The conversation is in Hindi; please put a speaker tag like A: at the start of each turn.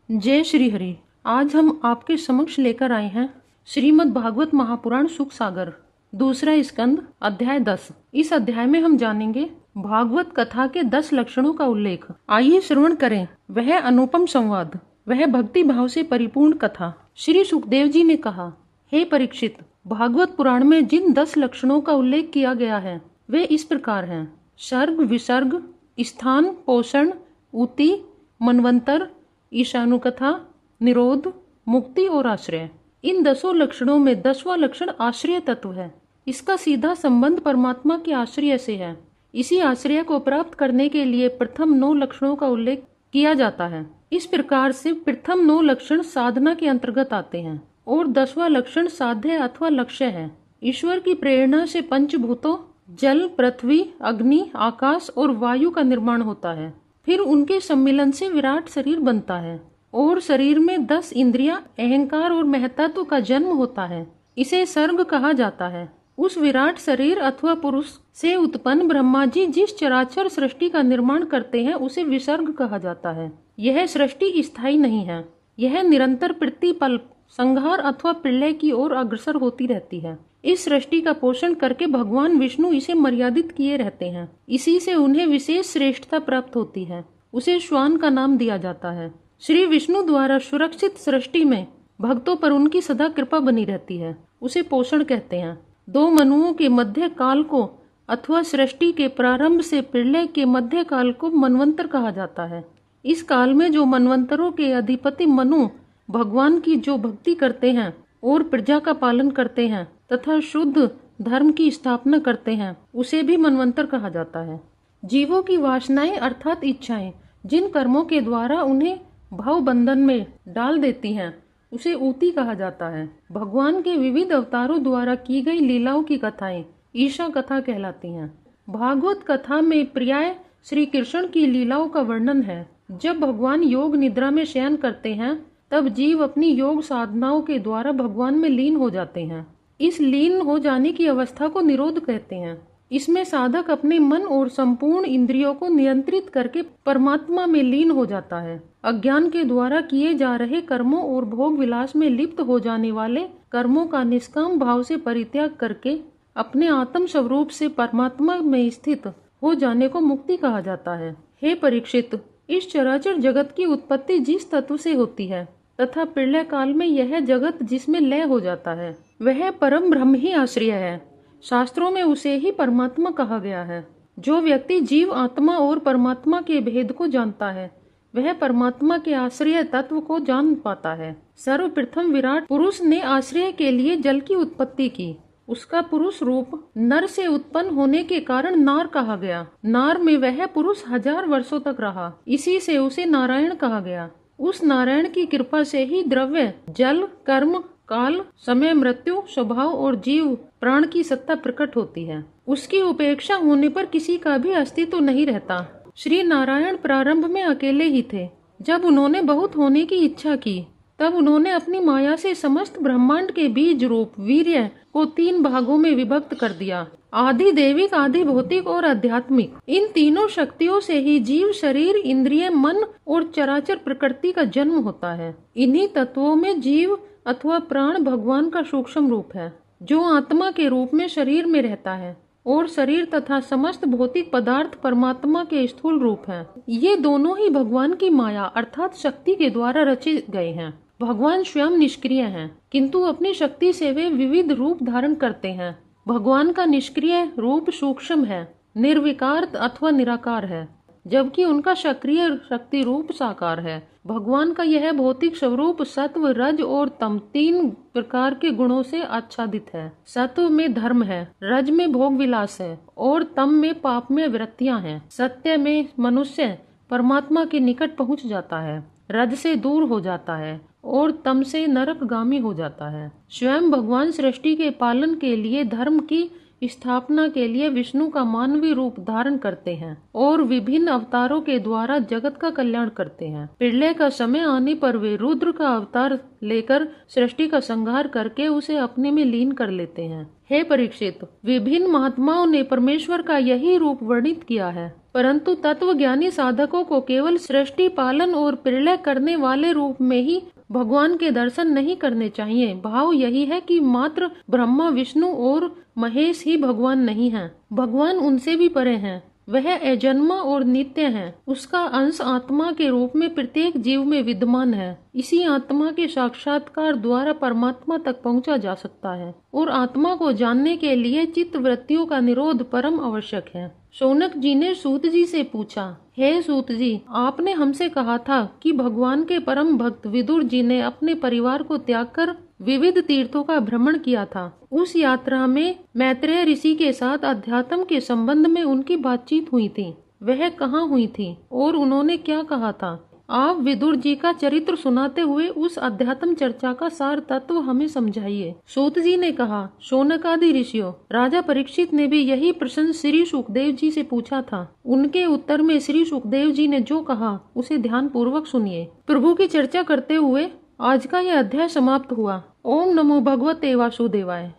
A: जय श्री हरि। आज हम आपके समक्ष लेकर आए हैं श्रीमद् भागवत महापुराण सुख सागर दूसरा स्कंद अध्याय 10। इस अध्याय में हम जानेंगे भागवत कथा के 10 लक्षणों का उल्लेख। आइए श्रवण करें वह अनुपम संवाद, वह भक्ति भाव से परिपूर्ण कथा। श्री सुखदेव जी ने कहा, हे परीक्षित, भागवत पुराण में जिन 10 लक्षणों का उल्लेख किया गया है वे इस प्रकार हैं: सर्ग, विसर्ग, स्थान, पोषण, ऊति, मनवंतर, ईशानुकथा, निरोध, मुक्ति और आश्रय। इन 10 लक्षणों में 10वां लक्षण आश्रय तत्व है। इसका सीधा संबंध परमात्मा के आश्रय से है। इसी आश्रय को प्राप्त करने के लिए प्रथम 9 लक्षणों का उल्लेख किया जाता है। इस प्रकार से प्रथम 9 लक्षण साधना के अंतर्गत आते हैं और 10वां लक्षण साध्य अथवा लक्ष्य है। ईश्वर की प्रेरणा से पंचभूतों जल, पृथ्वी, अग्नि, आकाश और वायु का निर्माण होता है। फिर उनके सम्मिलन से विराट शरीर बनता है और शरीर में 10 इंद्रियां, अहंकार और महत्त्व का जन्म होता है। इसे सर्ग कहा जाता है। उस विराट शरीर अथवा पुरुष से उत्पन्न ब्रह्मा जी जिस चराचर सृष्टि का निर्माण करते हैं उसे विसर्ग कहा जाता है। यह सृष्टि स्थायी नहीं है, यह निरंतर प्रतिपल संहार अथवा प्रलय की ओर अग्रसर होती रहती है। इस सृष्टि का पोषण करके भगवान विष्णु इसे मर्यादित किए रहते हैं। इसी से उन्हें विशेष श्रेष्ठता प्राप्त होती है। उसे श्वान का नाम दिया जाता है। श्री विष्णु द्वारा सुरक्षित सृष्टि में भक्तों पर उनकी सदा कृपा बनी रहती है। उसे पोषण कहते हैं। 2 मनुओं के मध्य काल को अथवा सृष्टि के प्रारंभ से प्रलय के मध्य काल को मनवंतर कहा जाता है। इस काल में जो मनवंतरों के अधिपति मनु भगवान की जो भक्ति करते हैं और प्रजा का पालन करते हैं तथा शुद्ध धर्म की स्थापना करते हैं उसे भी मनवंतर कहा जाता है। जीवों की वासनाएं अर्थात इच्छाएं जिन कर्मों के द्वारा उन्हें भव बंधन में डाल देती हैं उसे ऊति कहा जाता है। भगवान के विविध अवतारों द्वारा की गई लीलाओं की कथाएं ईशा कथा कहलाती हैं। भागवत कथा में प्राय श्री कृष्ण की लीलाओं का वर्णन है। जब भगवान योग निद्रा में शयन करते हैं तब जीव अपनी योग साधनाओं के द्वारा भगवान में लीन हो जाते हैं। इस लीन हो जाने की अवस्था को निरोध कहते हैं। इसमें साधक अपने मन और संपूर्ण इंद्रियों को नियंत्रित करके परमात्मा में लीन हो जाता है। अज्ञान के द्वारा किए जा रहे कर्मों और भोग विलास में लिप्त हो जाने वाले कर्मों का निष्काम भाव से परित्याग करके अपने आत्म स्वरूप से परमात्मा में स्थित हो जाने को मुक्ति कहा जाता है। हे परीक्षित, इस चराचर जगत की उत्पत्ति जिस तत्व से होती है तथा प्रलय काल में यह जगत जिसमें लय हो जाता है वह परम ब्रह्म ही आश्रय है। शास्त्रों में उसे ही परमात्मा कहा गया है। जो व्यक्ति जीव आत्मा और परमात्मा के भेद को जानता है वह परमात्मा के आश्रय तत्व को जान पाता है। सर्वप्रथम विराट पुरुष ने आश्रय के लिए जल की उत्पत्ति की। उसका पुरुष रूप नर से उत्पन्न होने के कारण नार कहा गया। नार में वह पुरुष 1000 वर्षों तक रहा। इसी से उसे नारायण कहा गया। उस नारायण की कृपा से ही द्रव्य, जल, कर्म, काल, समय, मृत्यु, स्वभाव और जीव प्राण की सत्ता प्रकट होती है। उसकी उपेक्षा होने पर किसी का भी अस्तित्व नहीं रहता। श्री नारायण प्रारंभ में अकेले ही थे। जब उन्होंने बहुत होने की इच्छा की तब उन्होंने अपनी माया से समस्त ब्रह्मांड के बीज रूप वीर्य को 3 भागों में विभक्त कर दिया। आदि दैविक, आदि भौतिक और आध्यात्मिक। इन तीनों शक्तियों से ही जीव, शरीर, इंद्रिय, मन और चराचर प्रकृति का जन्म होता है। इन्हीं तत्वों में जीव अथवा प्राण भगवान का सूक्ष्म रूप है जो आत्मा के रूप में शरीर में रहता है और शरीर तथा समस्त भौतिक पदार्थ परमात्मा के स्थूल रूप हैं। ये दोनों ही भगवान की माया अर्थात शक्ति के द्वारा रचे गए हैं। भगवान स्वयं निष्क्रिय हैं किंतु अपनी शक्ति से वे विविध रूप धारण करते हैं। भगवान का निष्क्रिय रूप सूक्ष्म है, निर्विकार अथवा निराकार है, जबकि उनका सक्रिय शक्ति रूप साकार है। भगवान का यह भौतिक स्वरूप सत्व, रज और तम 3 प्रकार के गुणों से आच्छादित है। सत्व में धर्म है, रज में भोग विलास है और तम में पाप में वृत्तियां हैं। सत्य में मनुष्य परमात्मा के निकट पहुंच जाता है, रज से दूर हो जाता है और तम से नरकगामी हो जाता है। स्वयं भगवान सृष्टि के पालन के लिए, धर्म की स्थापना के लिए विष्णु का मानवीय रूप धारण करते हैं और विभिन्न अवतारों के द्वारा जगत का कल्याण करते हैं। प्रलय का समय आने पर वे रुद्र का अवतार लेकर सृष्टि का संहार करके उसे अपने में लीन कर लेते हैं। हे परीक्षित, विभिन्न महात्माओं ने परमेश्वर का यही रूप वर्णित किया है। परंतु तत्वज्ञानी साधकों को केवल सृष्टि पालन और प्रलय करने वाले रूप में ही भगवान के दर्शन नहीं करने चाहिए। भाव यही है कि मात्र ब्रह्मा, विष्णु और महेश ही भगवान नहीं हैं। भगवान उनसे भी परे हैं। वह अजन्मा और नित्य है। उसका अंश आत्मा के रूप में प्रत्येक जीव में विद्यमान है। इसी आत्मा के साक्षात्कार द्वारा परमात्मा तक पहुंचा जा सकता है और आत्मा को जानने के लिए चित्त वृत्तियों का निरोध परम आवश्यक है। शौनक जी ने सूत जी से पूछा, हे सूत जी, आपने हमसे कहा था कि भगवान के परम भक्त विदुर जी ने अपने परिवार को त्याग कर विविध तीर्थों का भ्रमण किया था। उस यात्रा में मैत्रेय ऋषि के साथ अध्यात्म के संबंध में उनकी बातचीत हुई थी। वह कहाँ हुई थी और उन्होंने क्या कहा था? आप विदुर जी का चरित्र सुनाते हुए उस अध्यात्म चर्चा का सार तत्व हमें समझाइए। सूत जी ने कहा, शौनक आदि ऋषियों, राजा परीक्षित ने भी यही प्रश्न श्री सुखदेव जी से पूछा था। उनके उत्तर में श्री सुखदेव जी ने जो कहा उसे ध्यान पूर्वक सुनिए। प्रभु की चर्चा करते हुए आज का यह अध्याय समाप्त हुआ। ओम नमो भगवते वासुदेवाय।